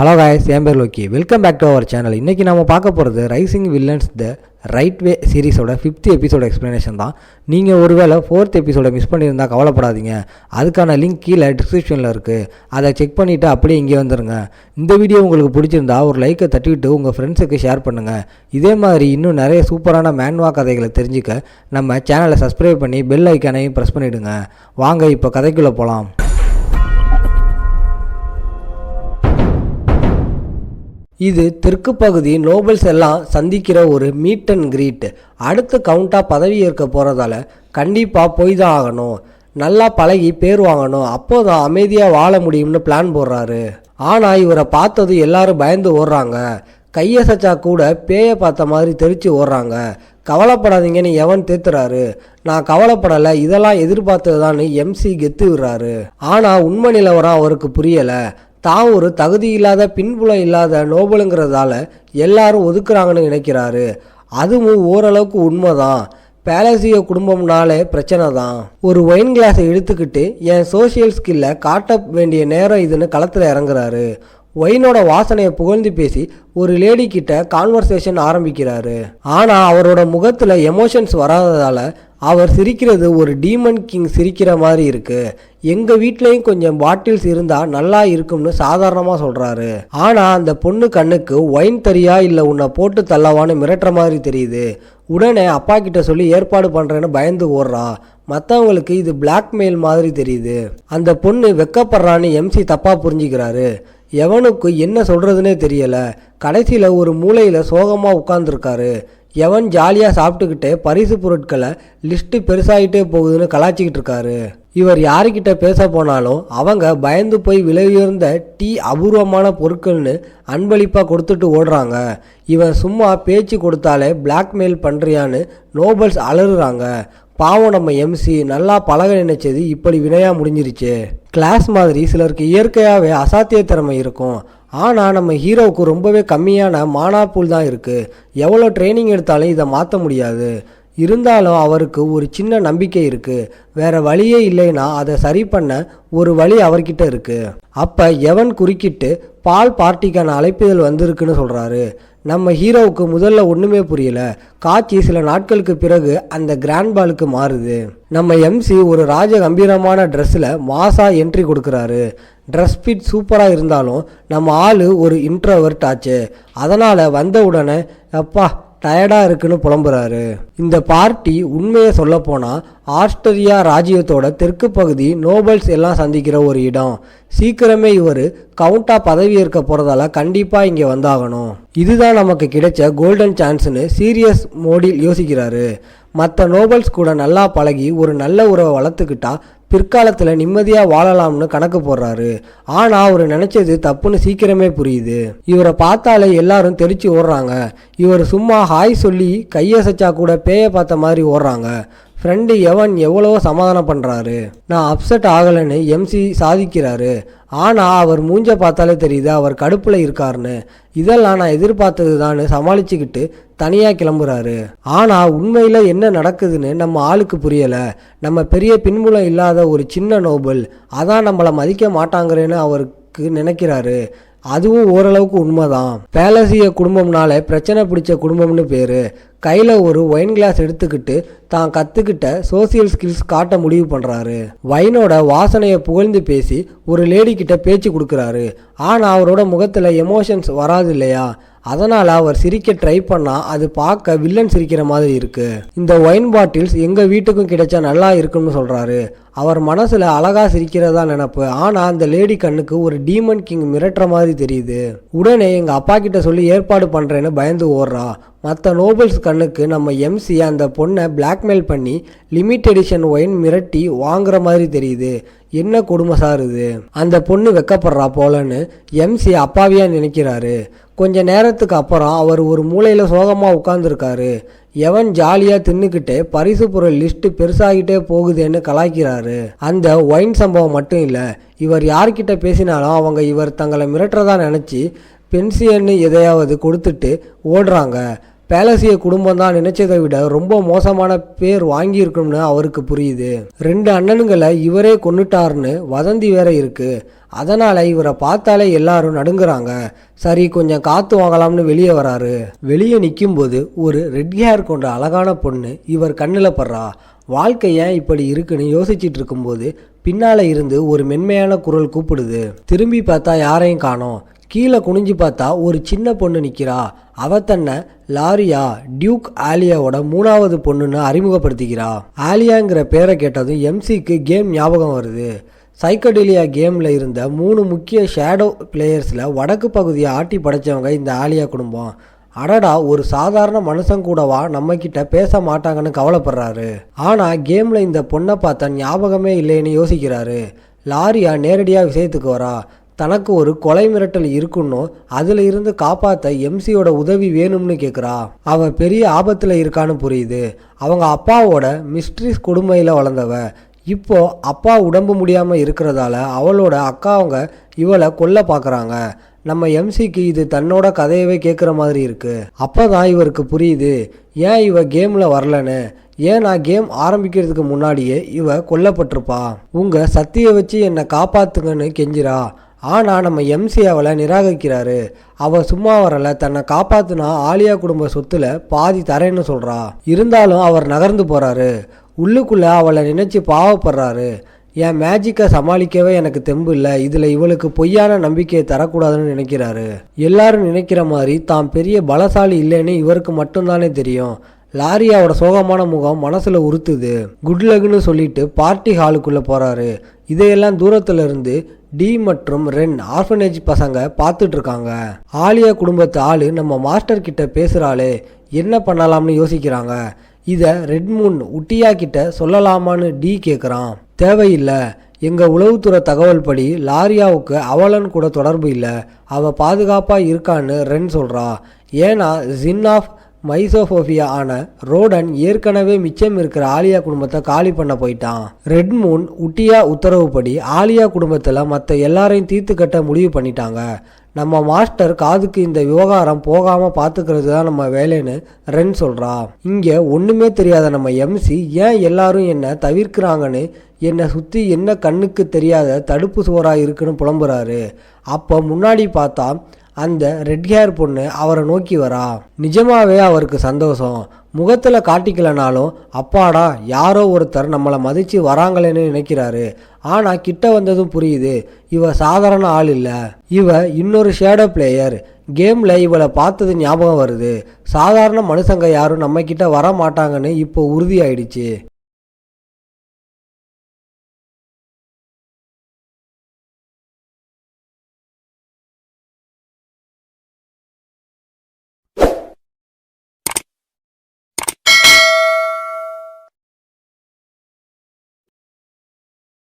Hello guys, என் பேர் Loki. Welcome back to our channel. இன்றைக்கி நம்ம பார்க்க போகிறது rising villains the right way சீரிஸோட 5th எபிசோட எக்ஸ்ப்ளனேஷன் தான். நீங்கள் ஒருவேளை 4th எபிசோட மிஸ் பண்ணியிருந்தால் கவலைப்படாதீங்க. அதுக்கான லிங்க் கீழே டிஸ்கிரிப்ஷனில் இருக்குது. அதை செக் பண்ணிவிட்டு அப்படியே இங்கே வந்துடுங்க. இந்த வீடியோ உங்களுக்கு பிடிச்சிருந்தா ஒரு லைக்கை தட்டிவிட்டு உங்கள் ஃப்ரெண்ட்ஸுக்கு ஷேர் பண்ணுங்கள். இதே மாதிரி இன்னும் நிறைய சூப்பரான மேன்வா கதைகளை தெரிஞ்சுக்க நம்ம சேனலை சப்ஸ்கிரைப் பண்ணி பெல் ஐக்கானையும் ப்ரெஸ் பண்ணிவிடுங்க. வாங்க இப்போ கதைக்குள்ளே போகலாம். இது தெற்கு பகுதி நோபல்ஸ் எல்லாம் சந்திக்கிற ஒரு மீட் அண்ட் கிரீட். அடுத்து கவுண்டாக பதவி ஏற்க போகிறதால கண்டிப்பாக போய் தான் ஆகணும். நல்லா பழகி பேர் வாங்கணும், அப்போதான் அமைதியாக வாழ முடியும்னு பிளான் போடுறாரு. ஆனால் இவரை பார்த்தது எல்லாரும் பயந்து ஓடுறாங்க. கையசைச்சா கூட பேயை பார்த்த மாதிரி தெரிச்சு ஓடுறாங்க. கவலைப்படாதீங்கன்னு எவன் தேத்துறாரு. நான் கவலைப்படலை, இதெல்லாம் எதிர்பார்த்ததுதான்னு எம்சி கெத்து விடுறாரு. ஆனால் உண்மை நிலவரம் அவருக்கு புரியலை. தான் ஒரு தகுதி இல்லாத பின்புலம் இல்லாத நோபலுங்கிறதால எல்லாரும் ஒதுக்குறாங்கன்னு நினைக்கிறாரு. அதுவும் ஓரளவுக்கு உண்மைதான். பேலசிய குடும்பம்னாலே பிரச்சனை தான். ஒரு ஒயின் கிளாஸை எடுத்துக்கிட்டு என் சோசியல் ஸ்கில்லை காட்ட வேண்டிய நேரம் இதுன்னு களத்தில் இறங்குறாரு. ஒயினோட வாசனையை புகழ்ந்து பேசி ஒரு லேடி கிட்ட கான்வர்சேஷன் ஆரம்பிக்கிறாரு. ஆனால் அவரோட முகத்தில் எமோஷன்ஸ் வராததால அவர் சிரிக்கிறது ஒரு டீமன் கிங் சிரிக்கிற மாதிரி இருக்கு. எங்கள் வீட்லேயும் கொஞ்சம் பாட்டில்ஸ் இருந்தால் நல்லா இருக்கும்னு சாதாரணமாக சொல்கிறாரு. ஆனால் அந்த பொண்ணு கண்ணுக்கு ஒயின் தரியா இல்லை உன்னை போட்டு தள்ளவான்னு மிரட்டுற மாதிரி தெரியுது. உடனே அப்பா கிட்ட சொல்லி ஏற்பாடு பண்ணுறேன்னு பயந்து ஓடுறா. மற்றவங்களுக்கு இது பிளாக்மெயில் மாதிரி தெரியுது. அந்த பொண்ணு வெக்கப்படுறான்னு எம்சி தப்பாக புரிஞ்சுக்கிறாரு. எவனுக்கு என்ன சொல்கிறதுனே தெரியலை. கடைசியில் ஒரு மூலையில் சோகமாக உட்காந்துருக்காரு. எவன் ஜாலியாக சாப்பிட்டுக்கிட்டே பரிசு பொருட்களை லிஸ்ட்டு பெருசாகிட்டே போகுதுன்னு கலாச்சிக்கிட்டு இருக்காரு. இவர் யாருக்கிட்ட பேச போனாலும் அவங்க பயந்து போய் விலை உயர்ந்த அபூர்வமான பொருட்கள்னு அன்பளிப்பாக கொடுத்துட்டு ஓடுறாங்க. இவன் சும்மா பேச்சு கொடுத்தாலே பிளாக்மெயில் பண்ணுறியான்னு நோபல்ஸ் அலறுறாங்க. பாவம் நம்ம எம்சி நல்லா பழக நினைச்சது இப்படி வினையாக முடிஞ்சிருச்சு. கிளாஸ் மாதிரி சிலருக்கு இயற்கையாகவே அசாத்திய திறமை இருக்கும். ஆனால் நம்ம ஹீரோவுக்கு ரொம்பவே கம்மியான மானாப்பூல் தான் இருக்குது. எவ்வளோ ட்ரைனிங் எடுத்தாலும் இதை மாற்ற முடியாது. இருந்தாலும் அவருக்கு ஒரு சின்ன நம்பிக்கை இருக்குது. வேற வழியே இல்லைன்னா அதை சரி பண்ண ஒரு வழி அவர்கிட்ட இருக்குது. அப்போ எவன் குறுக்கிட்டு பால் பார்ட்டிக்கான அழைப்புதல் வந்திருக்குன்னு சொல்கிறாரு. நம்ம ஹீரோவுக்கு முதல்ல ஒன்றுமே புரியல. காட்சி சில நாட்களுக்கு பிறகு அந்த கிராண்ட் பாலுக்கு மாறுது. நம்ம எம்சி ஒரு ராஜ கம்பீரமான ட்ரெஸ்ஸில் மாசா என்ட்ரி கொடுக்குறாரு. ட்ரெஸ் ஃபிட் சூப்பராக இருந்தாலும் நம்ம ஆள் ஒரு இன்ட்ரோவர்ட் ஆச்சு. அதனால் வந்த உடனே அப்பா டயர்டாக இருக்குன்னு புலம்புறாரு. இந்த பார்ட்டி உண்மையை சொல்லப்போனால் ஆஸ்திரேலியா ராஜ்யத்தோட தெற்கு பகுதி நோபல்ஸ் எல்லாம் சந்திக்கிற ஒரு இடம். சீக்கிரமே இவர் கவுண்டாக பதவி ஏற்க போகிறதால கண்டிப்பாக இங்கே வந்தாகணும். இதுதான் நமக்கு கிடைச்ச கோல்டன் சான்ஸ்னு சீரியஸ் மோடில் யோசிக்கிறாரு. மற்ற நோபல்ஸ் கூட நல்லா பழகி ஒரு நல்ல உறவை வளர்த்துக்கிட்டா பிற்காலத்தில் நிம்மதியாக வாழலாம்னு கணக்கு போடுறாரு. ஆனால் அவர் நினச்சது தப்புன்னு சீக்கிரமே புரியுது. இவரை பார்த்தாலே எல்லாரும் தெரிச்சு ஓடுறாங்க. இவர் சும்மா ஹாய் சொல்லி கையசைச்சா கூட பேயை பார்த்த மாதிரி ஓடுறாங்க. ஃப்ரெண்டு எவன் எவ்வளோ சமாதானம் பண்ணுறாரு. நான் அப்செட் ஆகலைன்னு எம்சி சாதிக்கிறாரு. ஆனால் அவர் மூஞ்ச பார்த்தாலே தெரியுது அவர் கடுப்பில் இருக்காருன்னு. இதெல்லாம் நான் எதிர்பார்த்தது தான்னு சமாளிச்சுக்கிட்டு தனியாக கிளம்புறாரு. ஆனால் உண்மையில் என்ன நடக்குதுன்னு நம்ம ஆளுக்கு புரியலை. நம்ம பெரிய பின்புலம் இல்லாத ஒரு சின்ன நோபல், அதான் நம்மளை மதிக்க மாட்டாங்கிறேன்னு அவருக்கு நினைக்கிறாரு. அதுவும் ஓரளவுக்கு உண்மைதான். பேலசிய குடும்பம்னால பிரச்சனை பிடிச்ச குடும்பம்னு பேர். கையில் ஒரு ஒயின் கிளாஸ் எடுத்துக்கிட்டு தான் கற்றுக்கிட்ட சோசியல் ஸ்கில்ஸ் காட்ட முடிவு பண்ணுறாரு. வைனோட வாசனையை புகழ்ந்து பேசி ஒரு லேடி கிட்ட பேச்சு கொடுக்குறாரு. ஆனால் அவரோட முகத்தில் எமோஷன்ஸ் வராது இல்லையா, அதனால் அவர் சிரிக்க ட்ரை பண்ணால் அது பார்க்க வில்லன் சிரிக்கிற மாதிரி இருக்குது. இந்த ஒயின் பாட்டில்ஸ் எங்கள் வீட்டுக்கும் கிடைச்சா நல்லா இருக்குன்னு சொல்கிறாரு. அவர் மனசில் அழகாக சிரிக்கிறதா நினப்பு. ஆனால் அந்த லேடி கண்ணுக்கு ஒரு டீமன் கிங் மிரட்டுற மாதிரி தெரியுது. உடனே எங்கள் அப்பா கிட்ட சொல்லி ஏற்பாடு பண்ணுறேன்னு பயந்து ஓடுறா. மற்ற நோபல்ஸ் கண்ணுக்கு நம்ம எம்சி அந்த பொண்ணை பிளாக்மெயில் பண்ணி லிமிட் எடிஷன் ஒயின் மிரட்டி வாங்குற மாதிரி தெரியுது. என்ன கொடுமை சார் இது. அந்த பொண்ணு வெக்கப்படுறா போலன்னு எம்சி அப்பாவியா நினைக்கிறாரு. கொஞ்ச நேரத்துக்கு அப்புறம் அவர் ஒரு மூலையில் சோகமாக உட்காந்துருக்காரு. எவன் ஜாலியாக தின்னுக்கிட்டே பரிசு பொருள் லிஸ்ட்டு பெருசாகிட்டே போகுதுன்னு கலாய்க்கிறாரு. அந்த ஒயின் சம்பவம் மட்டும் இல்லை, இவர் யார்கிட்ட பேசினாலும் அவங்க இவர் தங்களை மிரட்டுறதா நினச்சி பென்சியன்னு எதையாவது கொடுத்துட்டு ஓடுறாங்க. பேலசிய குடும்பம் தான் நினைச்சதை விட ரொம்ப மோசமான பேர் வாங்கியிருக்கணும்னு அவருக்கு புரியுது. 2 அண்ணனுங்களை இவரே கொன்னுட்டாருன்னு வதந்தி வேற இருக்கு. அதனால இவரை பார்த்தாலே எல்லாரும் நடுங்குறாங்க. சரி, கொஞ்சம் காத்து வாங்கலாம்னு வெளியே வராரு. வெளியே நிற்கும்போது ஒரு ரெட் ஹேர் கொண்ட அழகான பொண்ணு இவர் கண்ணில் படுறா. வாழ்க்கை ஏன் இப்படி இருக்குன்னு யோசிச்சுட்டு இருக்கும்போது பின்னால இருந்து ஒரு மென்மையான குரல் கூப்பிடுது. திரும்பி பார்த்தா யாரையும் காணோம். கீழே குனிஞ்சு பார்த்தா ஒரு சின்ன பொண்ணு நிற்கிறா. அவ தன்னை லாரியா, டியூக் ஆலியாவோட 3வது பொண்ணுன்னு அறிமுகப்படுத்திக்கிறா. ஆலியாங்கிற பேரை கேட்டதும் எம்சிக்கு கேம் ஞாபகம் வருது. சைக்கடெலியா கேமில் இருந்த 3 முக்கிய ஷேடோ பிளேயர்ஸில் வடக்கு பகுதியை ஆட்டி படைச்சவங்க இந்த ஆலியா குடும்பம். அடடா, ஒரு சாதாரண மனுஷன் கூடவா நம்மக்கிட்ட பேச மாட்டாங்கன்னு கவலைப்படுறாரு. ஆனால் கேமில் இந்த பொண்ணை பார்த்தா ஞாபகமே இல்லைன்னு யோசிக்கிறாரு. லாரியா நேரடியாக விஷயத்துக்கு வரா. தனக்கு ஒரு கொலை மிரட்டல் இருக்குன்னு அதில் இருந்து காப்பாற்ற எம்சியோட உதவி வேணும்னு கேட்குறா. அவ பெரிய ஆபத்தில் இருக்கான்னு புரியுது. அவங்க அப்பாவோட மிஸ்ட்ரிஸ் கொடுமையில் வளர்ந்தவ. இப்போ அப்பா உடம்பு முடியாமல் இருக்கிறதால அவளோட அக்காவங்க இவளை கொல்ல பார்க்குறாங்க. நம்ம எம்சிக்கு இது தன்னோட கதையவே கேட்குற மாதிரி இருக்கு. அப்போ தான் இவருக்கு புரியுது ஏன் இவ கேமில் வரலன்னு. ஏன் நான் கேம் ஆரம்பிக்கிறதுக்கு முன்னாடியே இவ கொல்லப்பட்டிருப்பா. உங்கள் சக்தியை வச்சு என்னை காப்பாத்துங்கன்னு கெஞ்சிரா. ஆனால் நம்ம எம்சி அவளை நிராகரிக்கிறாரு. அவள் சும்மா வரல, தன்னை காப்பாத்துனா ஆலியா குடும்ப சொத்துல பாதி தரேன்னு சொல்கிறா. இருந்தாலும் அவர் நகர்ந்து போகிறாரு. உள்ளுக்குள்ளே அவளை நினச்சி பாவப்படுறாரு. என் மேஜிக்கை சமாளிக்கவே எனக்கு தெம்பு இல்லை, இதில் இவளுக்கு பொய்யான நம்பிக்கையை தரக்கூடாதுன்னு நினைக்கிறாரு. எல்லாரும் நினைக்கிற மாதிரி தாம் பெரிய பலசாலி இல்லைன்னு இவருக்கு மட்டும்தானே தெரியும். லாரியாவோட சோகமான முகம் மனசுல உறுத்துது. குட் லக்னு சொல்லிட்டு பார்ட்டி ஹாலுக்குள்ள போறாரு. இதையெல்லாம் தூரத்துல இருந்து டி மற்றும் ரென் ஆர்ஃபனேஜ் பசங்க பார்த்துட்டு இருக்காங்க. ஆலியா குடும்பத்து ஆளு நம்ம மாஸ்டர் கிட்ட பேசுறாளே, என்ன பண்ணலாம்னு யோசிக்கிறாங்க. இதை ரெட்மூன் உட்டியா கிட்ட சொல்லலாமான்னு டி கேட்குறான். தேவையில்லை, எங்கள் உளவுத்துறை தகவல் படி லாரியாவுக்கு அவளன் கூட தொடர்பு இல்லை, அவள் பாதுகாப்பாக இருக்கான்னு ரென் சொல்கிறா. ஏன்னா ஜின் ஆஃப் மைசோஃபோபியா ஆன ரோடன் ஏற்கனவே மிச்சம் இருக்கிற ஆலியா குடும்பத்தை காலி பண்ண போயிட்டான். ரெட்மூன் உட்டியா உத்தரவுப்படி ஆலியா குடும்பத்தில் மற்ற எல்லாரையும் தீர்த்து கட்ட முடிவு பண்ணிட்டாங்க. நம்ம மாஸ்டர் காதுக்கு இந்த விவகாரம் போகாமல் பார்த்துக்கிறது தான் நம்ம வேலைன்னு ரென் சொல்கிறா. இங்கே ஒன்றுமே தெரியாத நம்ம எம்சி ஏன் எல்லாரும் என்னை தவிர்க்கிறாங்கன்னு என்னை சுற்றி என்ன கண்ணுக்கு தெரியாத தடுப்பு சுவராக இருக்குன்னு புலம்புறாரு. அப்போ முன்னாடி பார்த்தா அந்த ரெட் ஹேர் பொண்ணு அவரை நோக்கி வரா. நிஜமாவே அவருக்கு சந்தோஷம். முகத்தில் காட்டிக்கலனாலும் அப்பாடா யாரோ ஒருத்தர் நம்மளை மதித்து வராங்களேன்னு நினைக்கிறாரு. ஆனால் கிட்ட வந்ததும் புரியுது இவ சாதாரண ஆள் இல்லை, இவ இன்னொரு ஷேடோ பிளேயர். கேமில் இவளை பார்த்தது ஞாபகம் வருது. சாதாரண மனுஷங்க யாரும் நம்ம கிட்ட வர மாட்டாங்கன்னு இப்போ உறுதி ஆயிடுச்சு.